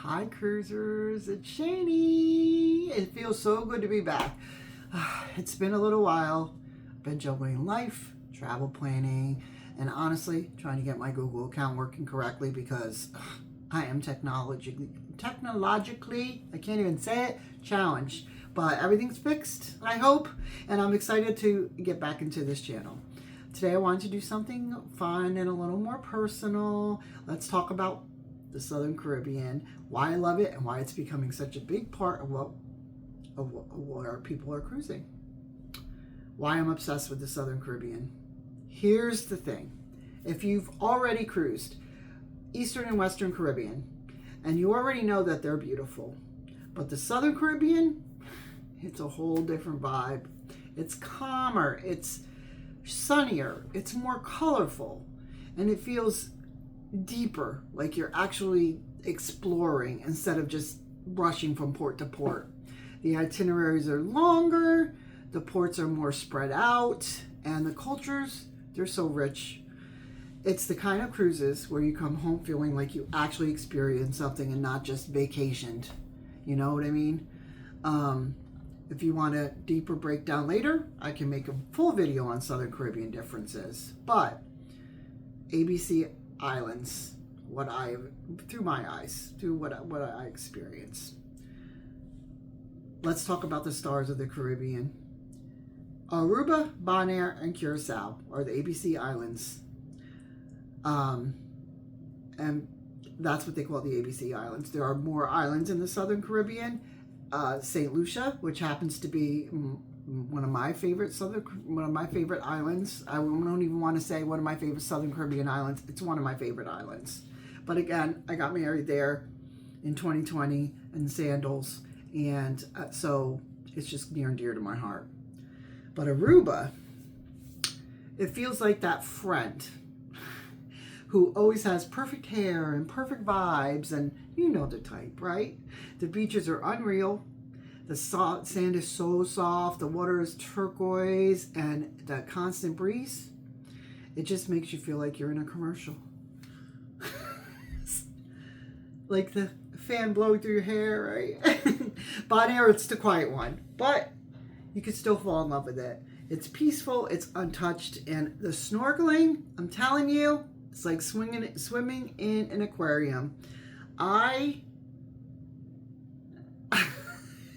Hi cruisers, it's Shani. It feels so good to be back. It's been a little while. I've been juggling life, travel planning, and honestly trying to get my Google account working correctly because I am technologically, I can't even say it, challenged. But everything's fixed, I hope, and I'm excited to get back into this channel. Today I wanted to do something fun and a little more personal. Let's talk about the Southern Caribbean, why I love it, and why it's becoming such a big part of where people are cruising. Why I'm obsessed with the Southern Caribbean. Here's the thing. If you've already cruised Eastern and Western Caribbean, and you already know that they're beautiful, but the Southern Caribbean, it's a whole different vibe. It's calmer, it's sunnier, it's more colorful, and it feels deeper, like you're actually exploring instead of just rushing from port to port. The itineraries are longer, the ports are more spread out, and the cultures, they're so rich. It's the kind of cruises where you come home feeling like you actually experienced something and not just vacationed. You know what I mean? If you want a deeper breakdown later, I can make a full video on Southern Caribbean differences. But ABC Islands, through my eyes, through what I experienced. Let's talk about the stars of the Caribbean. Aruba, Bonaire, and Curaçao are the ABC Islands. And that's what they call the ABC Islands. There are more islands in the Southern Caribbean. St. Lucia, which happens to be one of my favorite islands. I don't even want to say one of my favorite Southern Caribbean islands. It's one of my favorite islands. But again, I got married there in 2020 in Sandals, and so it's just near and dear to my heart. But Aruba, it feels like that friend who always has perfect hair and perfect vibes, and you know the type, right? The beaches are unreal. The sand is so soft, the water is turquoise, and that constant breeze, it just makes you feel like you're in a commercial. Like the fan blowing through your hair, right? Bonaire, it's the quiet one, but you can still fall in love with it. It's peaceful, it's untouched, and the snorkeling, I'm telling you, it's like swimming in an aquarium. I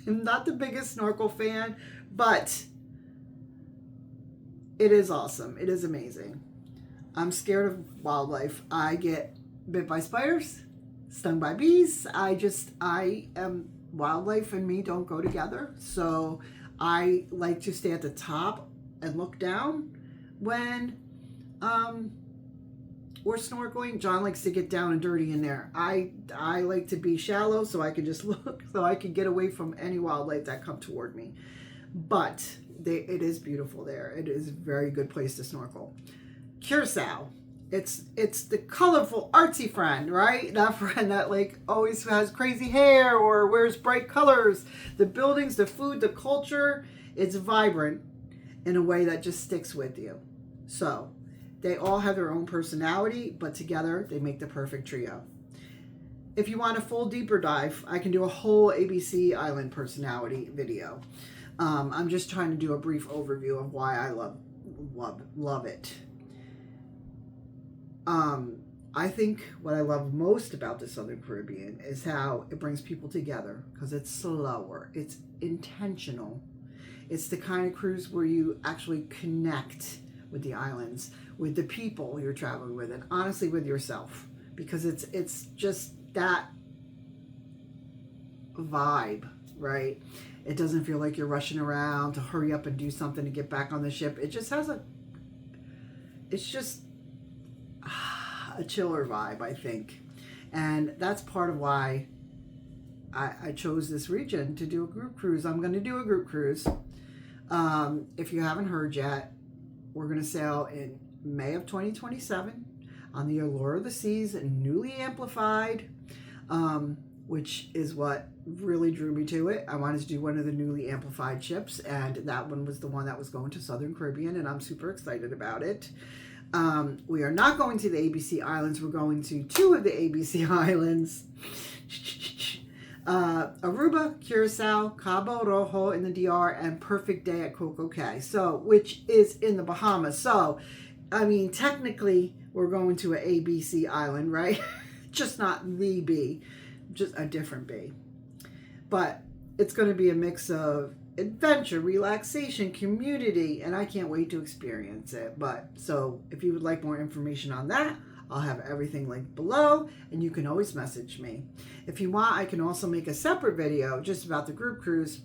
am not the biggest snorkel fan, but it is awesome. It is amazing. I'm scared of wildlife. I get bit by spiders, stung by bees. Wildlife and me don't go together. So I like to stay at the top and look down when we're snorkeling. John likes to get down and dirty in there. I like to be shallow so I can just look, so I can get away from any wildlife that come toward me. But it is beautiful there. It is a very good place to snorkel. Curaçao, it's the colorful artsy friend, right? That friend that like always has crazy hair or wears bright colors. The buildings, the food, the culture, it's vibrant in a way that just sticks with you. So they all have their own personality, but together they make the perfect trio. If you want a full deeper dive, I can do a whole ABC Island personality video. I'm just trying to do a brief overview of why I love it. I think what I love most about the Southern Caribbean is how it brings people together because it's slower, it's intentional. It's the kind of cruise where you actually connect with the islands, with the people you're traveling with, and honestly with yourself, because it's just that vibe, right? It doesn't feel like you're rushing around to hurry up and do something to get back on the ship. It just has it's just a chiller vibe, I think. And that's part of why I chose this region to do a group cruise. I'm going to do a group cruise. If you haven't heard yet, we're going to sail in May of 2027 on the Allure of the Seas, newly amplified, which is what really drew me to it. I wanted to do one of the newly amplified ships, and that one was the one that was going to Southern Caribbean, and I'm super excited about it. We are not going to the ABC Islands. We're going to two of the ABC Islands. Aruba, Curaçao, Cabo Rojo in the DR, and Perfect Day at Coco Cay, so, which is in the Bahamas. So, I mean, technically, we're going to an ABC island, right? Just not the B, just a different B. But it's going to be a mix of adventure, relaxation, community, and I can't wait to experience it. But so if you would like more information on that, I'll have everything linked below, and you can always message me. If you want, I can also make a separate video just about the group cruise,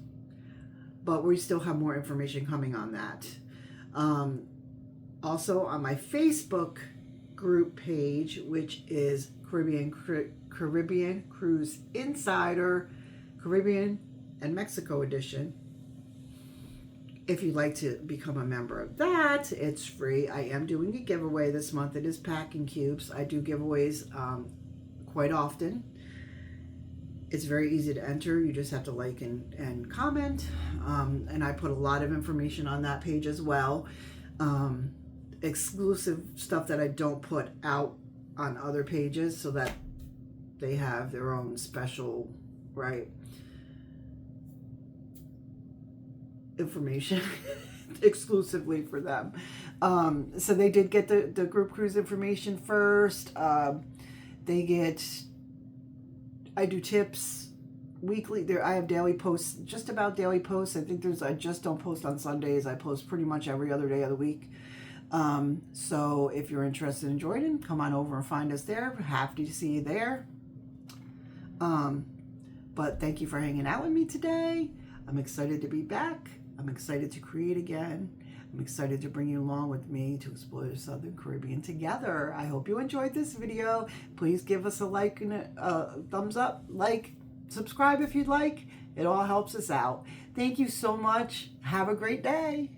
but we still have more information coming on that. Also on my Facebook group page, which is Caribbean Cruise Insider, Caribbean and Mexico edition. If you'd like to become a member of that, it's free. I am doing a giveaway this month. It is packing cubes. I do giveaways quite often. It's very easy to enter. You just have to like and comment. And I put a lot of information on that page as well. Exclusive stuff that I don't put out on other pages, so that they have their own special, right, information exclusively for them. So they did get the group cruise information first. They get, I do tips weekly. There I have daily posts, just about daily posts. I think I just don't post on Sundays. I post pretty much every other day of the week. So if you're interested in joining, come on over and find us there. Happy to see you there. But thank you for hanging out with me today. I'm excited to be back. I'm excited to create again. I'm excited to bring you along with me to explore the Southern Caribbean together. I hope you enjoyed this video. Please give us a like and a thumbs up, like, subscribe if you'd like. It all helps us out. Thank you so much. Have a great day.